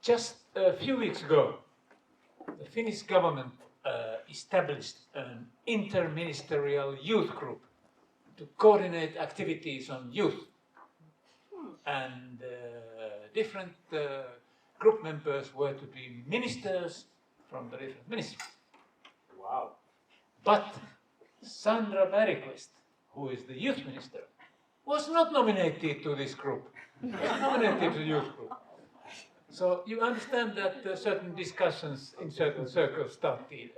Just a few weeks ago, the Finnish government established an interministerial youth group to coordinate activities on youth. And different group members were to be ministers from the different ministries. Wow. But Sandra Bergqvist, who is the youth minister, was not nominated to this group. Was nominated to the youth group. So you understand that certain discussions in certain circles started.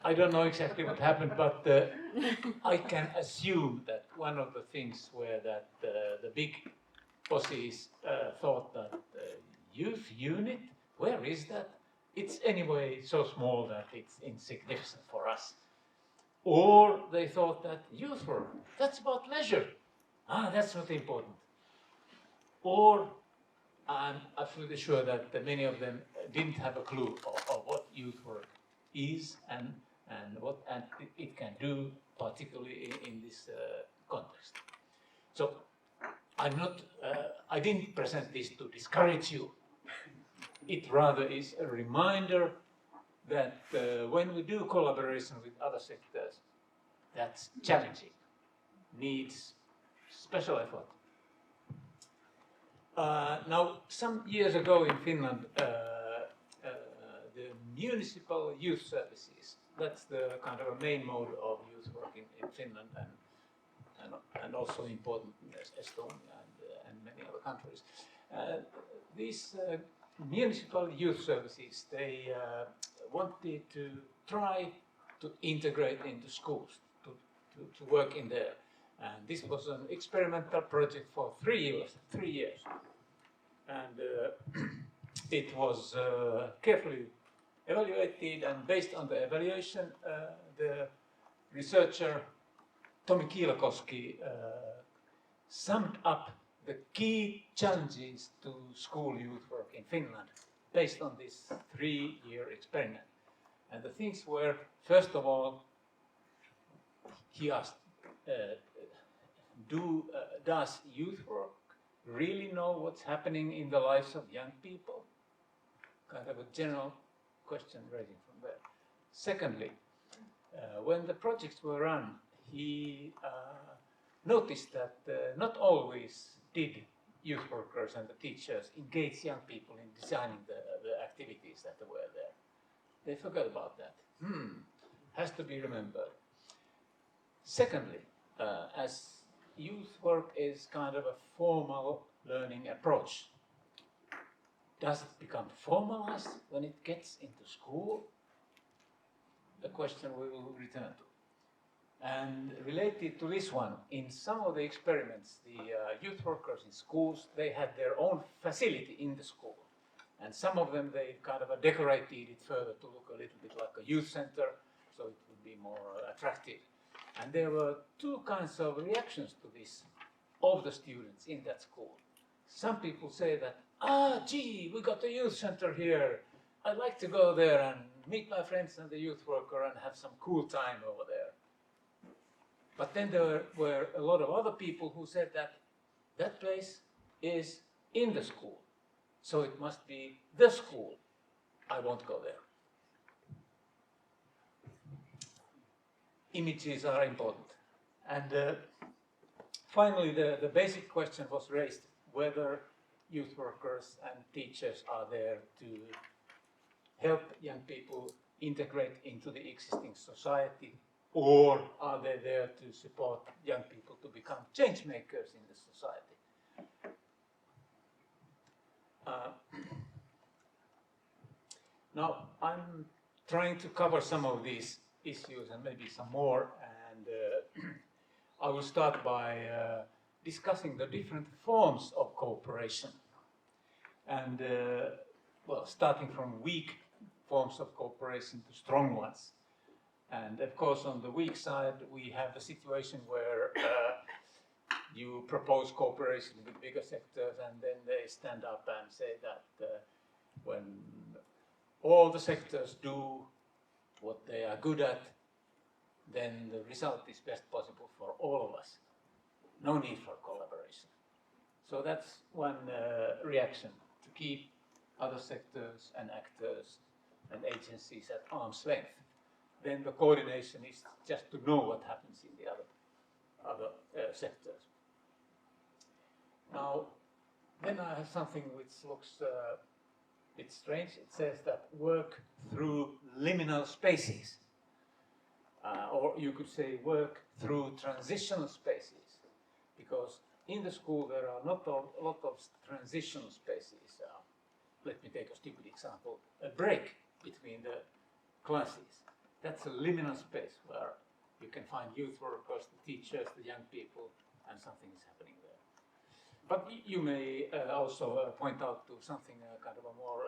I don't know exactly what happened, but I can assume that one of the things were that the big bosses thought that youth unit, where is that? It's anyway so small that it's insignificant for us. Or they thought that youth work, that's about leisure. That's not important. Or I'm absolutely sure that many of them didn't have a clue of what youth work is and what it can do, particularly in this context. So I'm not. I didn't present this to discourage you. It rather is a reminder that when we do collaboration with other sectors, that's challenging, needs special effort. Now, some years ago in Finland, the municipal youth services, that's the kind of a main mode of youth work in Finland and also important in Estonia and many other countries. These municipal youth services, they wanted to try to integrate into schools, to work in there. And this was an experimental project for 3 years. And it was carefully evaluated, and based on the evaluation, the researcher Tomi Kiilakoski summed up the key challenges to school youth work in Finland based on this 3-year experiment. And the things were, first of all, he asked, does youth work really know what's happening in the lives of young people? Kind of a general question raising from there. Secondly, when the projects were run, he noticed that not always did youth workers and the teachers engage young people in designing the activities that were there. They forgot about that. Has to be remembered. Secondly, as youth work is kind of a formal learning approach, does it become formalized when it gets into school? The question we will return to. And related to this one, in some of the experiments, the youth workers in schools, they had their own facility in the school. And some of them, they kind of decorated it further to look a little bit like a youth center, so it would be more attractive. And there were two kinds of reactions to this of the students in that school. Some people say that, gee, we got a youth center here. I'd like to go there and meet my friends and the youth worker and have some cool time over there. But then there were a lot of other people who said that that place is in the school, so it must be the school. I won't go there. Images are important. And finally, the basic question was raised whether youth workers and teachers are there to help young people integrate into the existing society, or are they there to support young people to become change makers in the society? Now, I'm trying to cover some of these issues and maybe some more, and I will start by discussing the different forms of cooperation. And well, starting from weak forms of cooperation to strong ones. And of course, on the weak side, we have the situation where you propose cooperation with bigger sectors, and then they stand up and say that when all the sectors do what they are good at, then the result is best possible for all of us. No need for collaboration. So that's one reaction, to keep other sectors and actors and agencies at arm's length. Then the coordination is just to know what happens in the other sectors. Now, then I have something which looks a bit strange. It says that work through liminal spaces. Or you could say work through transitional spaces. Because in the school there are not a lot of transitional spaces. Let me take a stupid example. A break between the classes. That's a liminal space where you can find youth workers, the teachers, the young people, and something is happening there. But you may also point out to something kind of a more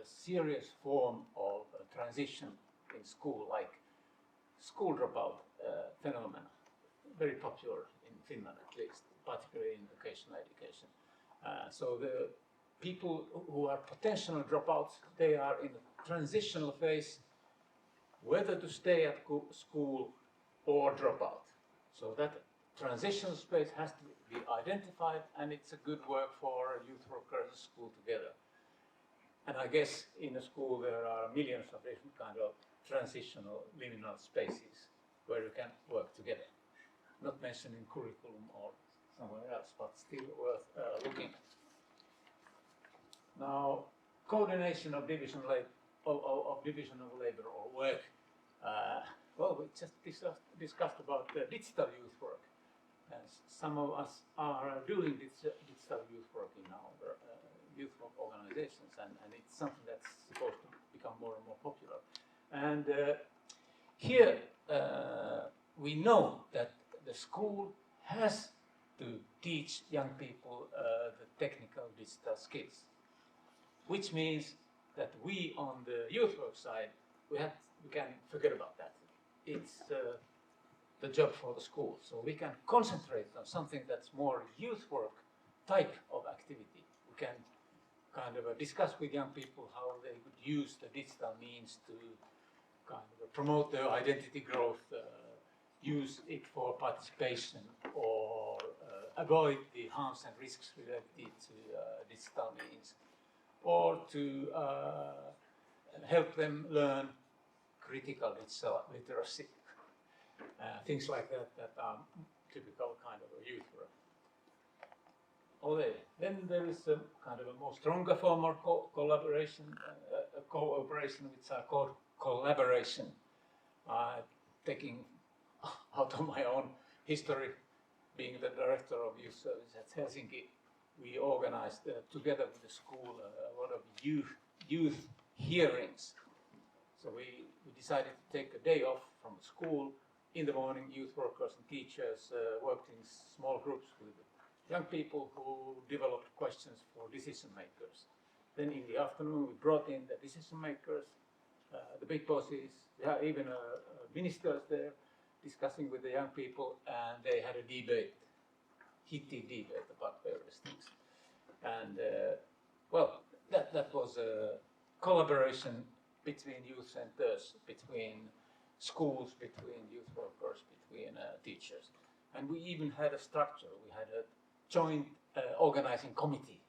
serious form of transition in school, like school dropout phenomenon, very popular in Finland at least, particularly in vocational education. So the people who are potential dropouts, they are in a transitional phase, whether to stay at school or drop out. So that transitional space has to be identified, and it's a good work for youth workers and school together. And I guess in a school there are millions of different kind of transitional liminal spaces where you can work together. Not mentioned in curriculum or somewhere else, but still worth looking at. Now, coordination of division of labor or work. Well, we just discussed about digital youth work. Some of us are doing digital youth work in our youth work organizations, and it's something that's supposed to become more and more popular. And here we know that the school has to teach young people the technical digital skills, which means that we on the youth work side, we can forget about that. It's the job for the school. So we can concentrate on something that's more youth work type of activity. We can kind of discuss with young people how they would use the digital means to kind of promote their identity growth, use it for participation, or avoid the harms and risks related to digital means, or to help them learn critical digital literacy. Things like that are typical kind of a youth work. Then there is a kind of a more stronger form of collaboration, cooperation, which are called collaboration. Taking out of my own history, being the director of youth service at Helsinki, we organized together with the school a lot of youth hearings. So we decided to take a day off from school. In the morning, youth workers and teachers worked in small groups with young people who developed questions for decision makers. Then in the afternoon, we brought in the decision makers, the big bosses, even ministers there, discussing with the young people, and they had a debate, heated debate about various things. And well, that was a collaboration between youth centers, between schools, between youth workers, between teachers. And we even had a structure. We had a joint organizing committee.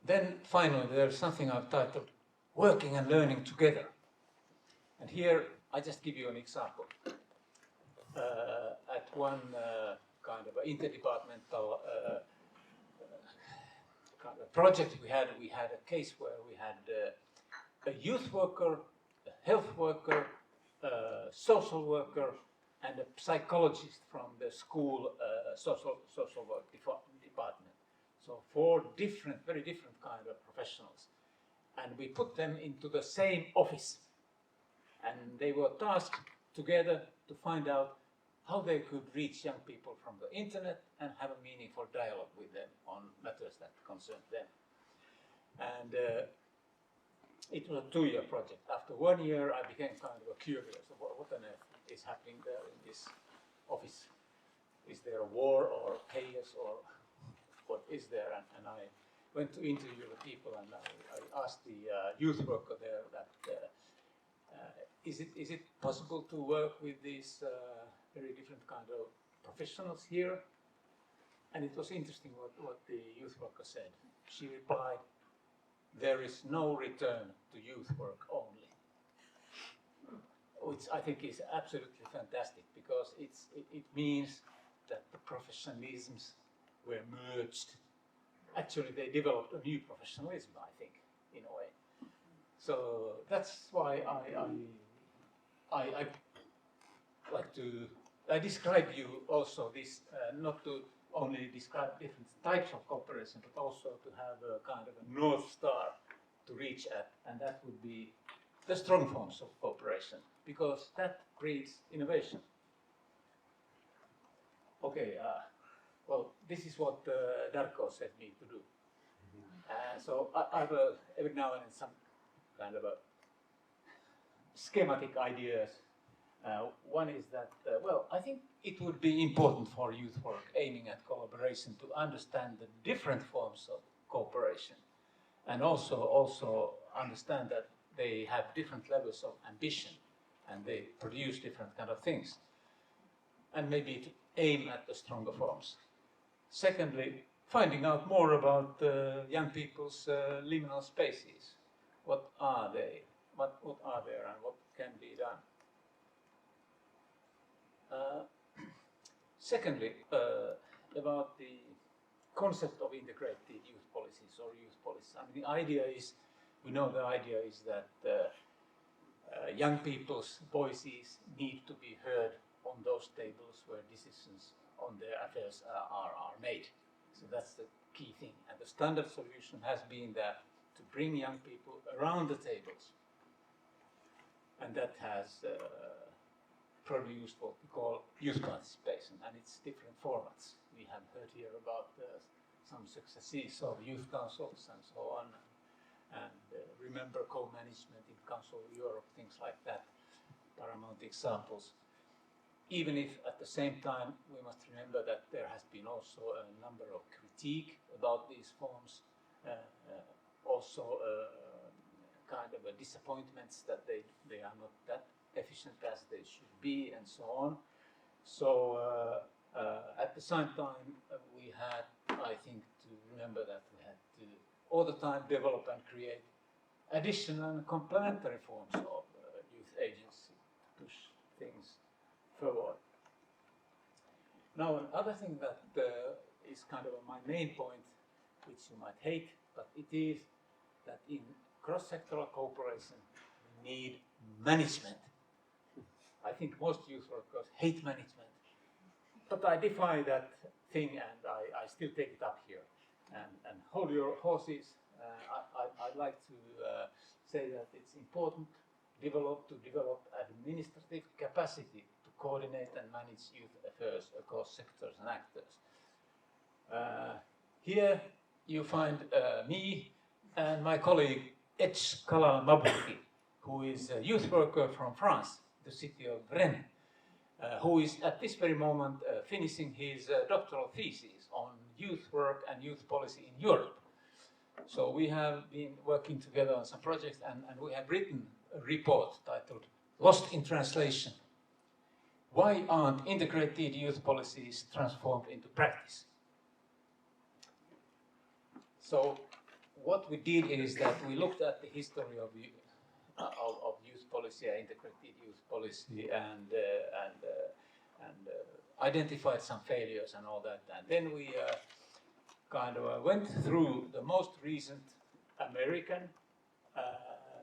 Then finally, there's something I've titled Working and Learning Together. And here, I just give you an example. At one kind of interdepartmental kind of project we had a case where we had a youth worker, a health worker, a social worker, and a psychologist from the school social work department. So 4 very different kind of professionals. And we put them into the same office. And they were tasked together to find out how they could reach young people from the internet and have a meaningful dialogue with them on matters that concerned them. And it was a 2-year project. After 1 year, I became kind of curious of what on earth is happening there in this office. Is there a war or chaos or what is there? And I went to interview the people, and I asked the youth worker there that is it possible to work with these very different kind of professionals here? And it was interesting what the youth worker said. She replied, "There is no return to youth work only," which I think is absolutely fantastic, because it means that the professionalisms were merged. Actually, they developed a new professionalism, I think, in a way. So that's why I like to. I describe you also this, not to only describe different types of cooperation, but also to have a kind of a North Star to reach at, and that would be the strong forms of cooperation, because that breeds innovation. Okay, well, this is what Darko said me to do. So I have every now and then some kind of a schematic ideas. One is that, well, I think it would be important for youth work aiming at collaboration to understand the different forms of cooperation, and also understand that they have different levels of ambition and they produce different kind of things, and maybe to aim at the stronger forms. Secondly, finding out more about young people's liminal spaces. What are they? What are there and what can be done? Secondly, about the concept of integrated youth policies or youth policies. I mean, the idea is, we know the idea is that young people's voices need to be heard on those tables where decisions on their affairs are made. So that's the key thing. And the standard solution has been that to bring young people around the tables. And that has produced what we call youth participation, and its different formats. We have heard here about some successes of youth councils and so on, and remember co-management in Council of Europe, things like that, paramount examples. Even if at the same time we must remember that there has been also a number of critique about these forms, also kind of disappointments that they are not that efficient as they should be, and so on. So at the same time, we had, I think, to remember that we had to all the time develop and create additional and complementary forms of youth agency to push things forward. Now, another thing that is kind of my main point, which you might hate, but it is that in cross-sectoral cooperation, we need management. I think most youth workers hate management, but I defy that thing, and I still take it up here. And hold your horses. I'd like to say that it's important to develop administrative capacity to coordinate and manage youth affairs across sectors and actors. Here you find me and my colleague Etch Kala Mabuki, who is a youth worker from France, the city of Rennes, who is at this very moment finishing his doctoral thesis on youth work and youth policy in Europe. So we have been working together on some projects, and we have written a report titled Lost in Translation. Why aren't integrated youth policies transformed into practice? So what we did is that we looked at the history of youth policy, integrated youth policy, and identified some failures and all that. And then we kind of went through the most recent American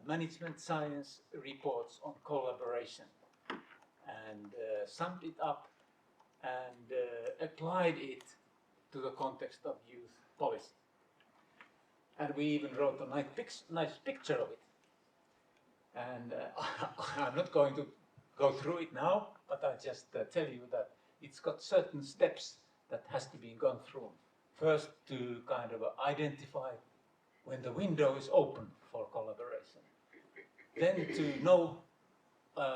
management science reports on collaboration, and summed it up and applied it to the context of youth policy. And we even wrote a nice picture of it. And I'm not going to go through it now, but I just tell you that it's got certain steps that has to be gone through. First, to kind of identify when the window is open for collaboration. Then to know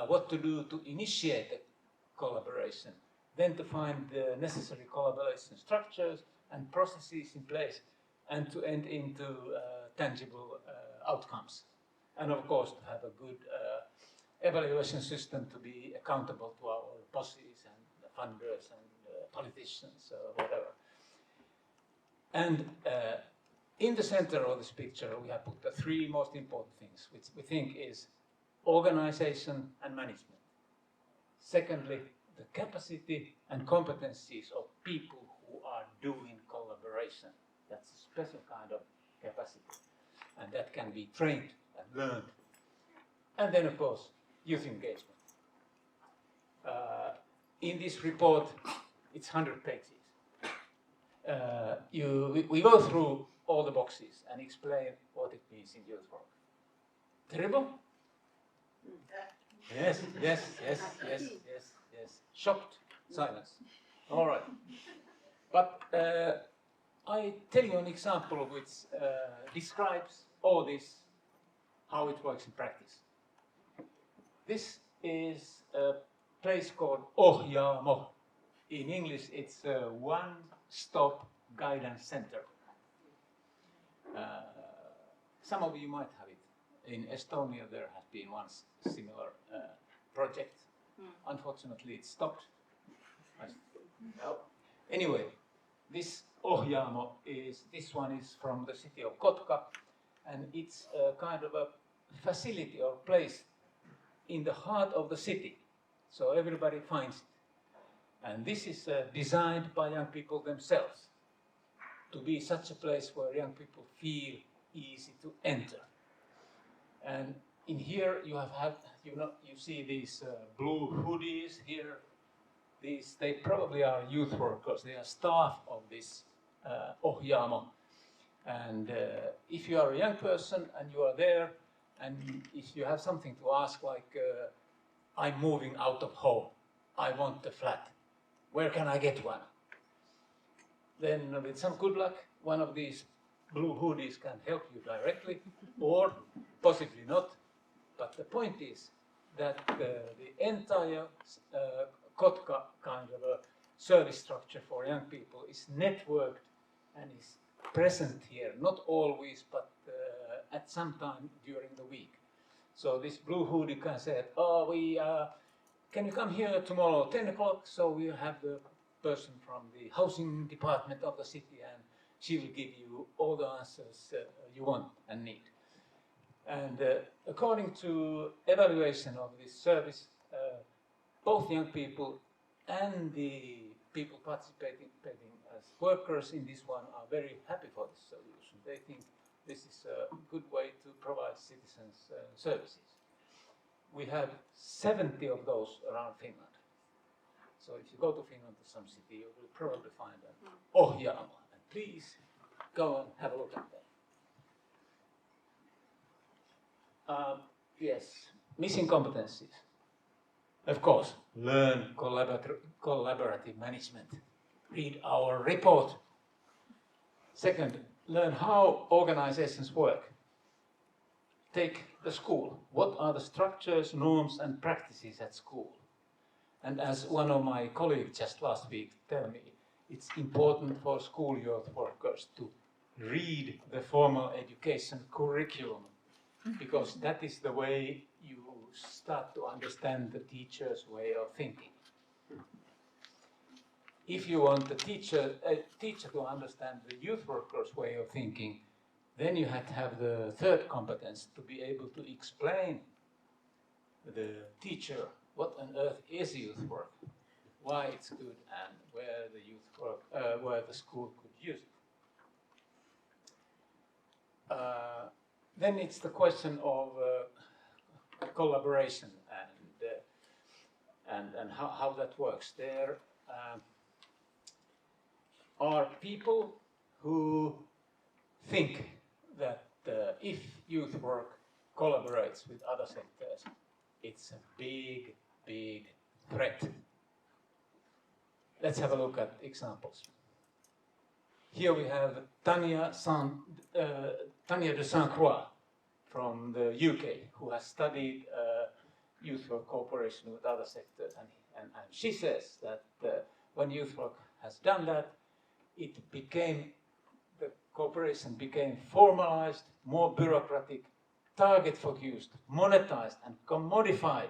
what to do to initiate the collaboration. Then to find the necessary collaboration structures and processes in place, and to end into tangible outcomes. And of course, to have a good evaluation system to be accountable to our bosses and funders and politicians or whatever. And in the center of this picture, we have put the three most important things, which we think is organization and management. Secondly, the capacity and competencies of people who are doing collaboration. That's a special kind of capacity, and that can be trained and learned. And then, of course, youth engagement. In this report, it's 100 pages. We go through all the boxes and explain what it means in youth work. Terrible? Yes. Shocked silence. All right. But I tell you an example which describes all this, how it works in practice. This is a place called Ohjaamo. In English, it's a one-stop guidance center. Some of you might have it. In Estonia, there has been one similar project. Unfortunately, it stopped. Anyway, this Ohjaamo this one is from the city of Kotka, and it's a kind of a facility or place in the heart of the city, so everybody finds it. And this is designed by young people themselves to be such a place where young people feel easy to enter. And in here you see these blue hoodies here. They probably are youth workers. They are staff of this Ohjaamo. And if you are a young person and you are there, and if you have something to ask, like I'm moving out of home, I want a flat, where can I get one? Then with some good luck, one of these blue hoodies can help you directly, or possibly not. But the point is that the entire Kotka kind of a service structure for young people is networked and is present here, not always, but at some time during the week. So this blue hoodie can say, can you come here tomorrow 10 o'clock? So we'll have the person from the housing department of the city, and she will give you all the answers you want and need. And according to evaluation of this service, both young people and the people participating as workers in this one are very happy for this solution. They think this is a good way to provide citizens services. We have 70 of those around Finland. So if you go to Finland to some city, you will probably find an Ohjaamo. And please go and have a look at that. Yes, missing competencies. Of course, learn collaborative management. Read our report. Second, learn how organizations work. Take the school. What are the structures, norms, and practices at school? And as one of my colleagues just last week told me, it's important for school youth workers to read the formal education curriculum, because that is the way you start to understand the teacher's way of thinking. If you want a teacher to understand the youth worker's way of thinking, then you have to have the third competence to be able to explain the teacher what on earth is youth work, why it's good, and where the youth work, where the school could use it. Then it's the question of collaboration and how that works. There are people who think that if youth work collaborates with other sectors, it's a big, big threat. Let's have a look at examples. Here we have Tanya de Saint-Croix from the UK, who has studied youth work cooperation with other sectors, and she says that when youth work has done that, the cooperation became formalized, more bureaucratic, target-focused, monetized, and commodified,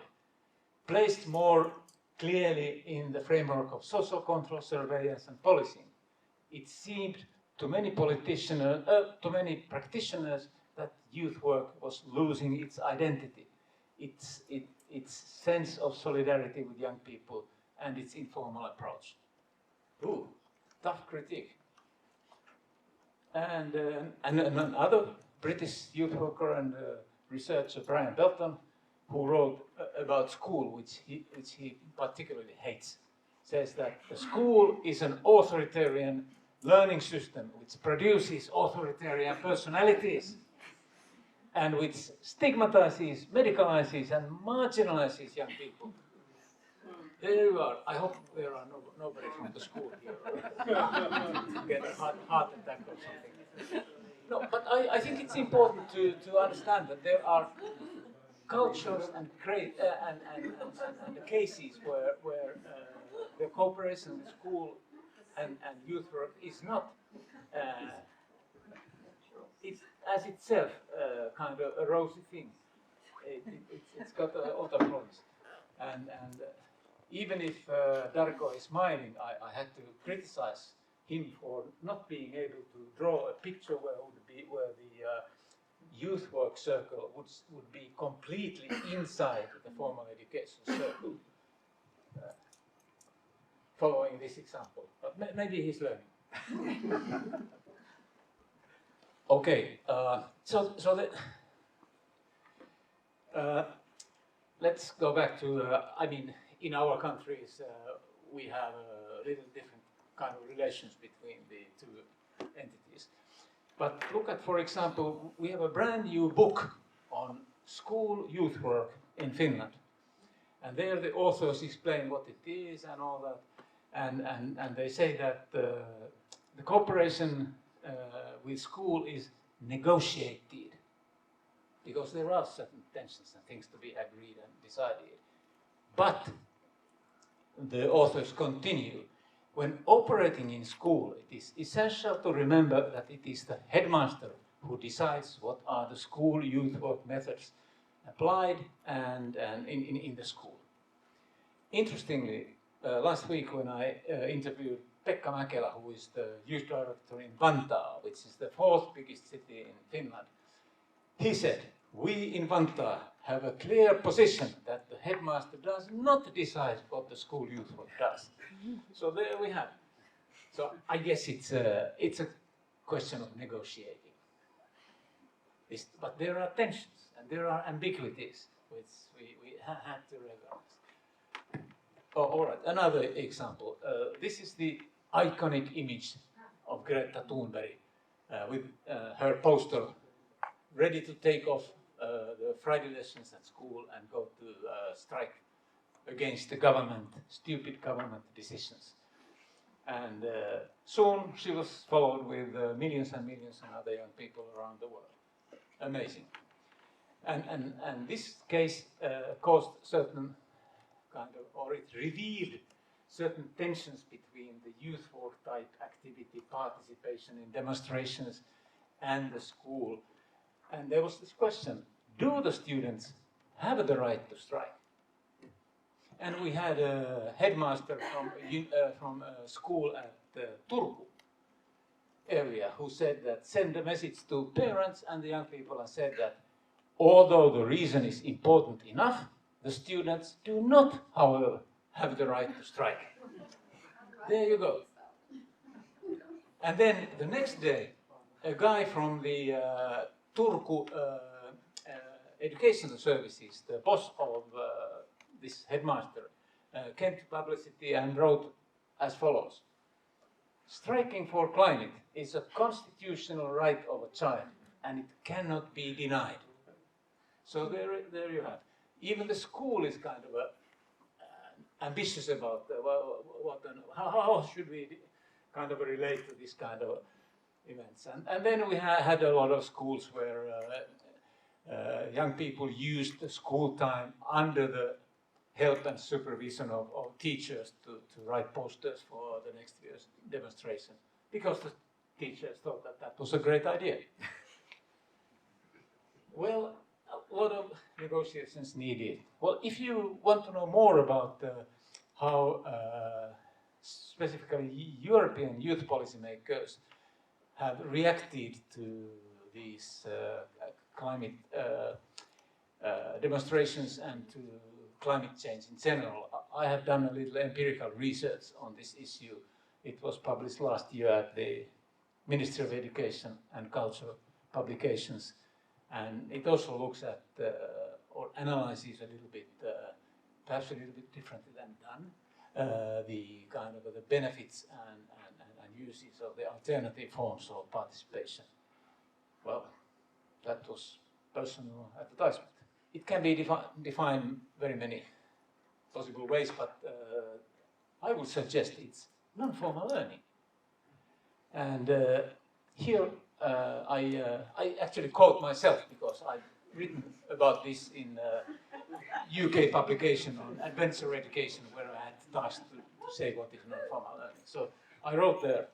placed more clearly in the framework of social control, surveillance, and policing. It seemed to many politicians, to many practitioners, that youth work was losing its identity, its sense of solidarity with young people, and its informal approach. Ooh, tough critique. And another British youth worker and researcher, Brian Belton, who wrote about school, which he particularly hates, says that the school is an authoritarian learning system which produces authoritarian personalities and which stigmatizes, medicalizes, and marginalizes young people. There you are. I hope there are nobody from the school here get a heart attack or something. No, but I think it's important to understand that there are cultures and the cases where the cooperation with school and youth work is not it's as itself kind of a rosy thing. It's got other problems, and even if Darko is smiling, I had to criticize him for not being able to draw a picture where the youth work circle would be completely inside the formal education circle, following this example. But maybe he's learning. Okay, let's go back to, in our countries, we have a little different kind of relations between the two entities. But look at, for example, we have a brand new book on school youth work in Finland. And there the authors explain what it is and all that. And they say that the cooperation with school is negotiated, because there are certain tensions and things to be agreed and decided. But the authors continue, when operating in school, it is essential to remember that it is the headmaster who decides what are the school youth work methods applied and in the school. Interestingly, last week when I interviewed Pekka Mäkelä, who is the youth director in Vantaa, which is the fourth biggest city in Finland, he said, we in Vantaa have a clear position that the headmaster does not decide what the school youth work does. So there we have it. So I guess it's a question of negotiating. But there are tensions and there are ambiguities which we have to recognize. Oh, all right, another example. This is the iconic image of Greta Thunberg with her poster ready to take off the Friday lessons at school and go to strike against the government, stupid government decisions. And soon she was followed with millions and millions of other young people around the world. Amazing. And this case caused certain or it revealed certain tensions between the youth work type activity, participation in demonstrations, and the school. And there was this question, do the students have the right to strike? And we had a headmaster from a school at Turku area who said that, send a message to parents and the young people and said that although the reason is important enough, the students do not, however, have the right to strike. There you go. And then the next day, a guy from the Turku Educational Services, the boss of this headmaster, came to publicity and wrote as follows. Striking for climate is a constitutional right of a child and it cannot be denied. So there you have. Even the school is kind of ambitious about how should we kind of relate to this kind of events. And then we had a lot of schools where young people used the school time under the help and supervision of teachers to write posters for the next year's demonstration, because the teachers thought that that was a great idea. Well, a lot of negotiations needed. Well, if you want to know more about how specifically European youth policymakers have reacted to these climate demonstrations and to climate change in general. I have done a little empirical research on this issue. It was published last year at the Ministry of Education and Culture publications, and it also looks at or analyzes a little bit, perhaps a little bit differently than done, the kind of the benefits and uses of the alternative forms of participation. Well, that was personal advertisement. It can be defined very many possible ways, but I would suggest it's non-formal learning. And here I actually quote myself because I've written about this in a UK publication on adventure education where I had tasked to say what is non-formal learning. So I wrote there,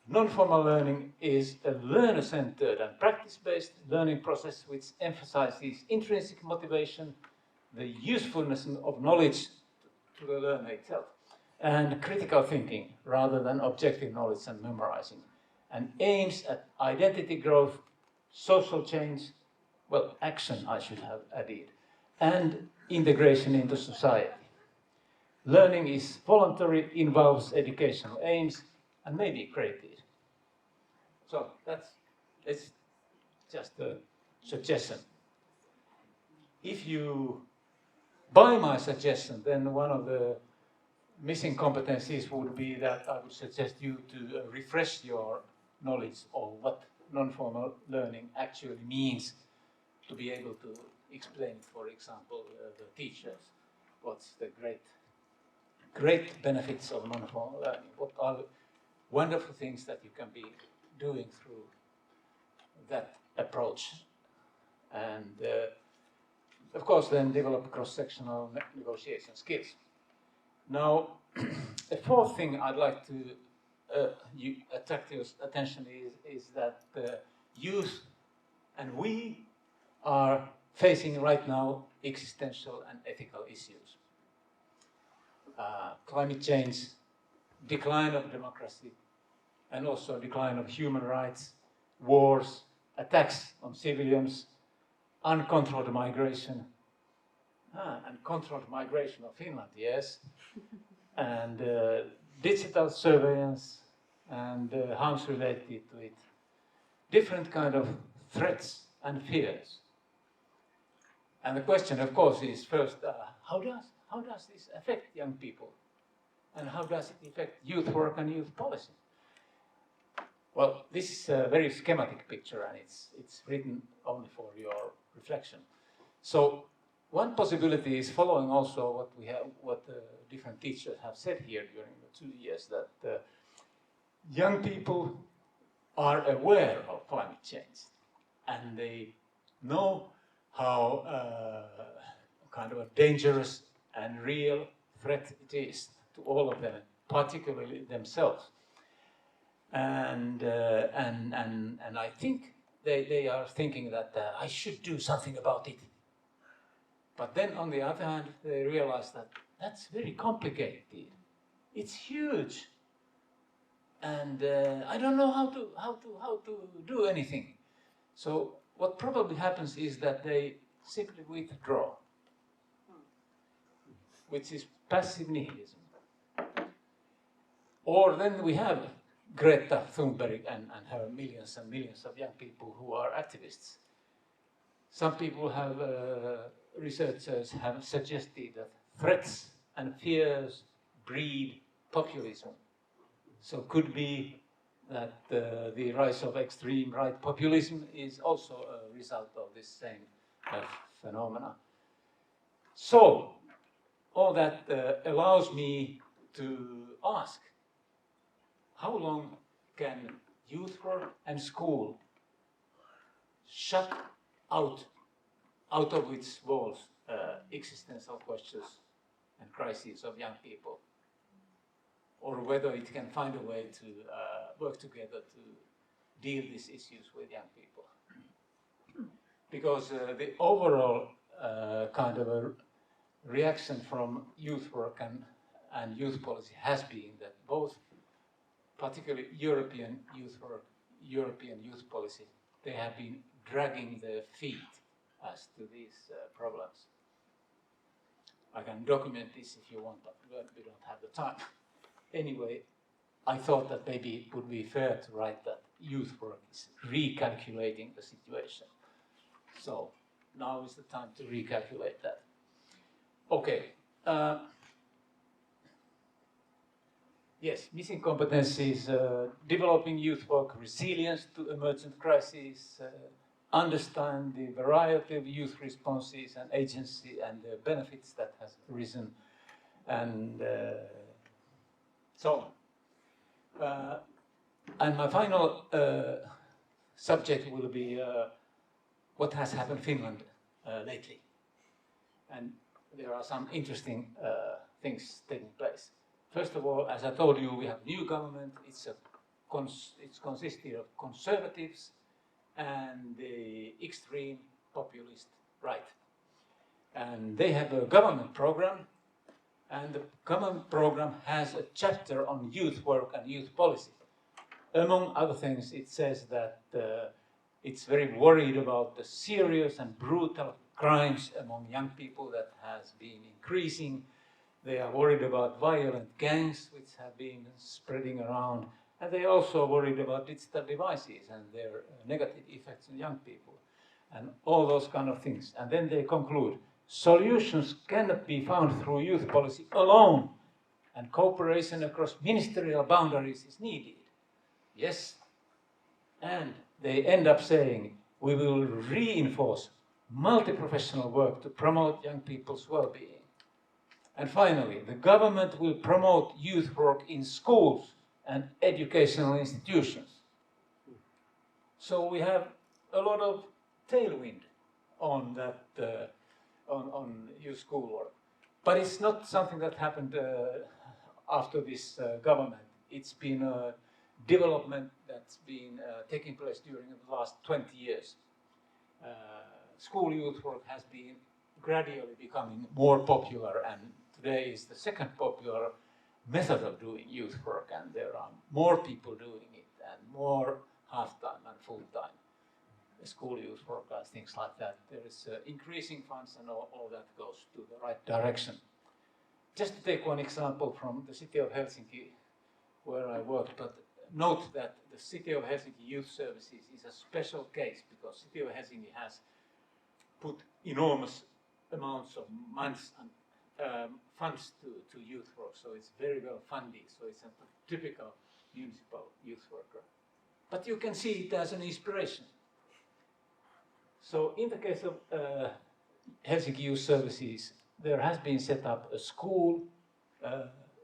non-formal learning is a learner-centered and practice-based learning process which emphasizes intrinsic motivation, the usefulness of knowledge to the learner itself, and critical thinking rather than objective knowledge and memorizing, and aims at identity growth, social change, well, action I should have added, and integration into society. Learning is voluntary, involves educational aims, and may be creative. So it's just a suggestion. If you buy my suggestion, then one of the missing competencies would be that I would suggest you to refresh your knowledge of what non-formal learning actually means, to be able to explain, for example, the teachers, what's the great benefits of non-formal learning, what are the wonderful things that you can be doing through that approach. And of course then develop cross-sectional negotiation skills. Now, a fourth thing I'd like to attract your attention is that youth and we are facing right now existential and ethical issues. Climate change, decline of democracy, and also decline of human rights, wars, attacks on civilians, uncontrolled migration, and controlled migration of Finland, yes, and digital surveillance and harms related to it, different kind of threats and fears. And the question, of course, is first, how does this affect young people? And how does it affect youth work and youth policy? Well, this is a very schematic picture, and it's written only for your reflection. So one possibility is following also what different teachers have said here during the 2 years, that young people are aware of climate change, and they know how kind of a dangerous and real threat it is to all of them, particularly themselves. And I think they are thinking that I should do something about it. But then on the other hand, they realize that that's very complicated. It's huge, and I don't know how to do anything. So what probably happens is that they simply withdraw, which is passive nihilism. Or then we have Greta Thunberg and her millions and millions of young people who are activists. Some people have, researchers have suggested that threats and fears breed populism. So could be that the rise of extreme right populism is also a result of this same phenomena. So all that allows me to ask, how long can youth work and school shut out of its walls existential questions and crises of young people? Or whether it can find a way to work together to deal these issues with young people. Because the overall kind of a reaction from youth work and youth policy has been that both, particularly European youth work, European youth policy, they have been dragging their feet as to these problems. I can document this if you want, but we don't have the time. Anyway, I thought that maybe it would be fair to write that youth work is recalculating the situation. So now is the time to recalculate that. Okay. Yes, missing competencies, developing youth work, resilience to emergent crises, understand the variety of youth responses and agency and the benefits that has arisen, and so on. And my final subject will be what has happened in Finland lately. And there are some interesting things taking place. First of all, as I told you, we have a new government. It's consisted of conservatives and the extreme populist right. And they have a government program, and the government program has a chapter on youth work and youth policy. Among other things, it says that it's very worried about the serious and brutal crimes among young people that has been increasing. They are worried about violent gangs which have been spreading around, and they are also worried about digital devices and their negative effects on young people, and all those kind of things. And then they conclude, solutions cannot be found through youth policy alone, and cooperation across ministerial boundaries is needed. Yes, and they end up saying, we will reinforce multi-professional work to promote young people's well-being. And finally, the government will promote youth work in schools and educational institutions. So we have a lot of tailwind on that, on youth school work. But it's not something that happened after this government. It's been a development that's been taking place during the last 20 years. School youth work has been gradually becoming more popular, and today is the second popular method of doing youth work, and there are more people doing it, and more half-time and full-time school youth work and things like that. There is increasing funds, and all that goes to the right direction. Just to take one example from the city of Helsinki, where I worked, but note that the city of Helsinki Youth Services is a special case, because city of Helsinki has put enormous amounts of months and funds to youth work, so it's very well funded, so it's a typical municipal youth worker. But you can see it as an inspiration. So in the case of Helsinki Youth Services, there has been set up a school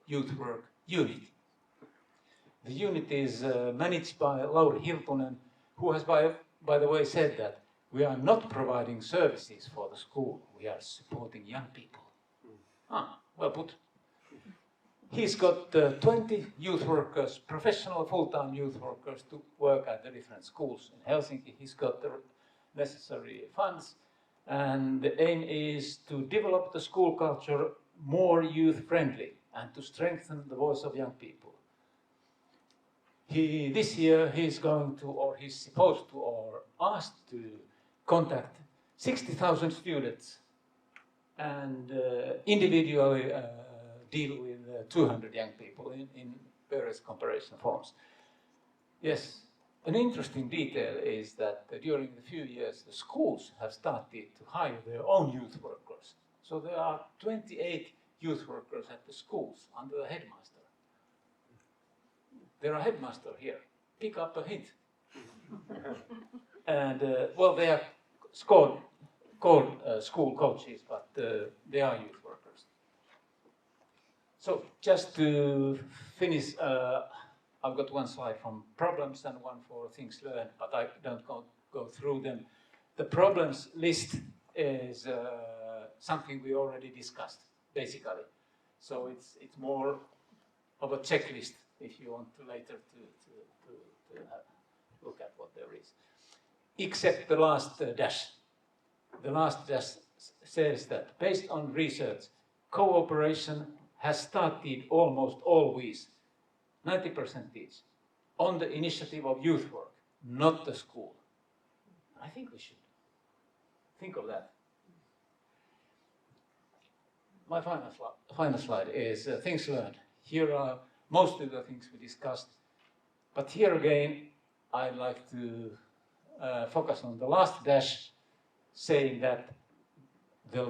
youth work unit. The unit is managed by Lauri Hiltunen, who has, by the way, said that we are not providing services for the school, we are supporting young people. Well put. He's got 20 youth workers, professional full-time youth workers, to work at the different schools in Helsinki. He's got the necessary funds, and the aim is to develop the school culture more youth-friendly and to strengthen the voice of young people. This year he's going to, or he's supposed to, or asked to contact 60,000 students and individually deal with 200 young people in various comparison forms. Yes, an interesting detail is that during the few years the schools have started to hire their own youth workers. So there are 28 youth workers at the schools under the headmaster. There are headmaster here. Pick up a hint. And well, they are called school coaches, but they are youth workers. So just to finish, I've got one slide from problems and one for things learned, but I don't go through them. The problems list is something we already discussed, basically. So it's more of a checklist if you want to later to look at what there is. Except the last dash. The last dash says that based on research, cooperation has started almost always, 90%, on the initiative of youth work. not the school. I think we should think of that. My final slide is things learned. Here are mostly the things we discussed, but here again I'd like to focus on the last dash, saying that the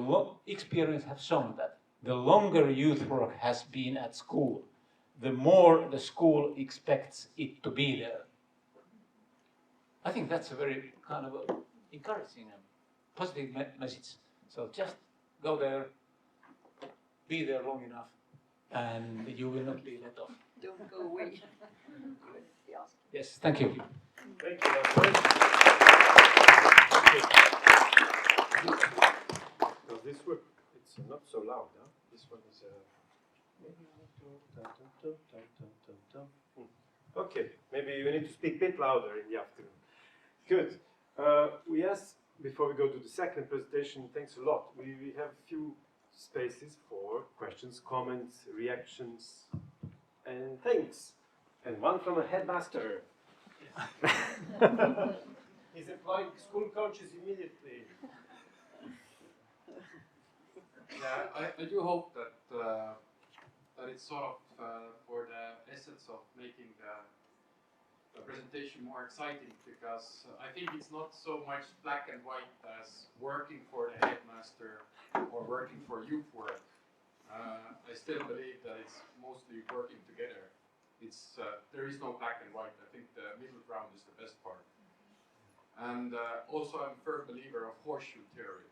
experience has shown that the longer youth work has been at school, the more the school expects it to be there. I think that's a very kind of encouraging and positive message. So just go there, be there long enough, and you will not be let off. Don't go away. Yes, thank you. Thank you, Lasse. Now this one, it's not so loud, huh? This one is okay, maybe you need to speak a bit louder in the afternoon. Good. We asked, before we go to the second presentation, thanks a lot. We have a few spaces for questions, comments, reactions, and thanks. And one from a headmaster. He's employing school coaches immediately. Yeah, I do hope that that it's sort of for the essence of making the presentation more exciting, because I think it's not so much black and white as working for the headmaster or working for youth work. I still believe that it's mostly working together. It's there is no black and white. I think the middle ground is the best part. And also I'm a firm believer of horseshoe theory,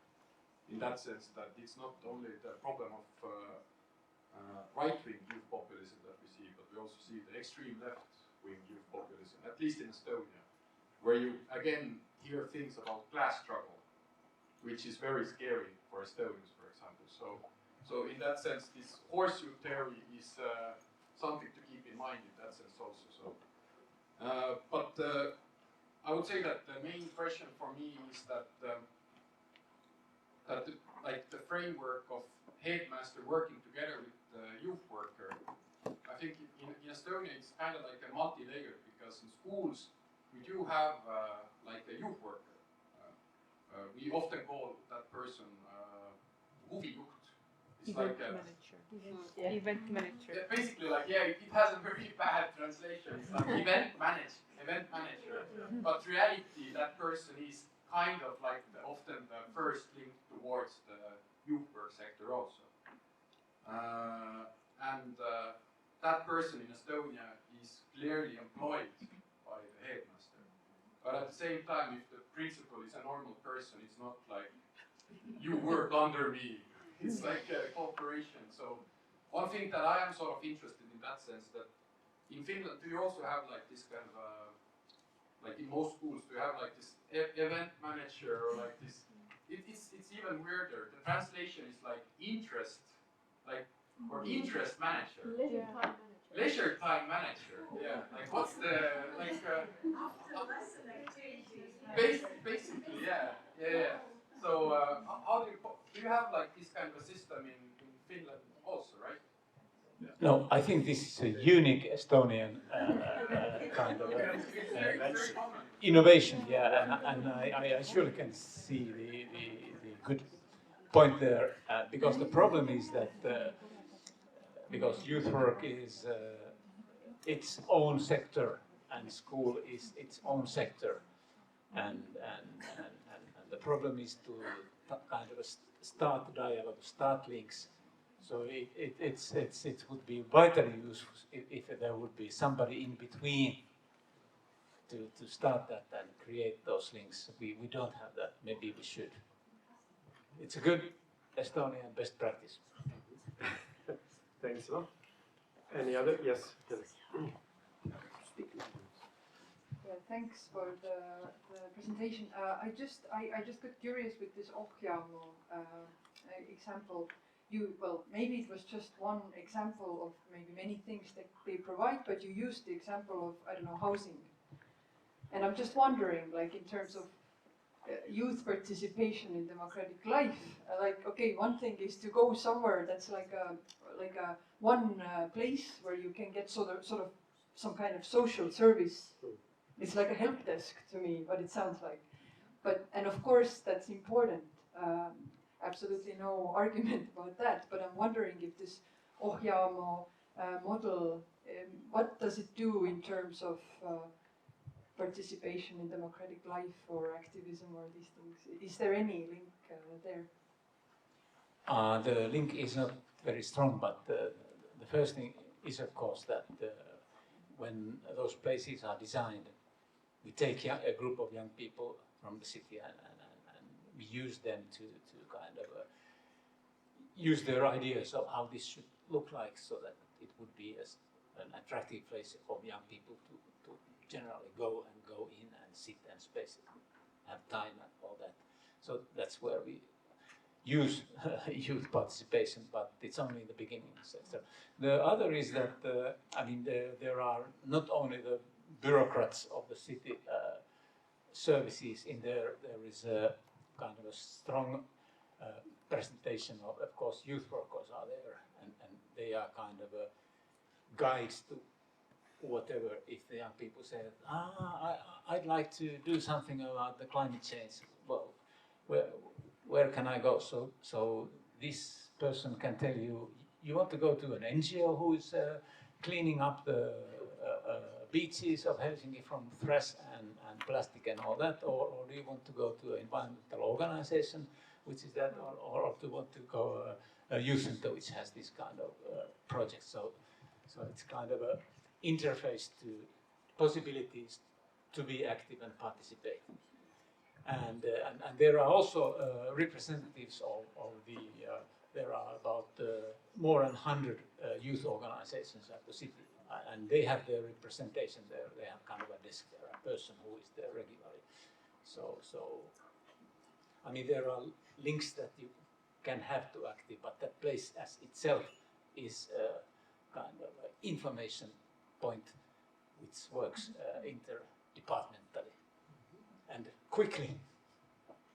in that sense that it's not only the problem of right-wing youth populism that we see, but we also see the extreme left-wing youth populism, at least in Estonia, where you again hear things about class struggle, which is very scary for Estonians, for example. So in that sense, this horseshoe theory is something to keep in mind in that sense also. So, but I would say that the main impression for me is that like the framework of headmaster working together with the youth worker. I think in Estonia it's kind of like a multi-layered, because in schools we do have like a youth worker. We often call that person huvijuht. It's Event like a manager. Event manager. basically, like, yeah, it has a very bad translation. It's like event manager. But reality, that person is kind of like often the first link towards the youth work sector also. And that person in Estonia is clearly employed by the headmaster. But at the same time, if the principal is a normal person, it's not like you work under me. It's like a cooperation. So one thing that I am sort of interested in that sense, that in Finland, do you also have like this kind of like in most schools, do you have like this event manager or like this? It's even weirder. The translation is like interest, like or interest manager. Leisure time manager. Yeah. Like what's the like? Basically, yeah. So how do you have like this kind of a system in Finland also, right? Yeah. No, I think this is a unique Estonian kind of innovation, yeah, and I surely can see the good point there, because the problem is that because youth work is its own sector and school is its own sector, and the problem is to kind of start dialogue, start links. So it would be vitally useful if there would be somebody in between to start that and create those links. We don't have that. Maybe we should. It's a good Estonian best practice. Thanks a lot. Any other? Yes. Yeah, thanks for the presentation. I just got curious with this Ohjamo example. Maybe it was just one example of maybe many things that they provide, but you used the example of, I don't know, housing. And I'm just wondering, like in terms of youth participation in democratic life, okay, one thing is to go somewhere that's like a one place where you can get sort of some kind of social service It's like a help desk to me, what it sounds like. But, and of course that's important, absolutely no argument about that, but I'm wondering if this Ohjaamo model, what does it do in terms of participation in democratic life or activism or these things? Is there any link there? The link is not very strong, but the first thing is, of course, that when those places are designed, we take a group of young people from the city and we use them to kind of use their ideas of how this should look like, so that it would be an attractive place for young people to generally go in and sit and space it, have time and all that. So that's where we use youth participation, but it's only in the beginning. So the other is that there are not only the bureaucrats of the city services in there. There is a kind of a strong presentation of course, youth workers are there, and they are kind of a guides to whatever. If the young people say, I'd like to do something about the climate change, well, where can I go? So this person can tell you, you want to go to an NGO who is cleaning up the beaches of Helsinki from trash and plastic and all that, or do you want to go to an environmental organization, which is that, or do you want to go a youth center which has this kind of project? So it's kind of an interface to possibilities to be active and participate. And there are also representatives of the, there are about more than 100 youth organizations at the city, and they have their representation there. They have kind of a desk there, a person who is there regularly. So I mean, there are links that you can have to active, but that place as itself is kind of an information point which works interdepartmentally. And quickly,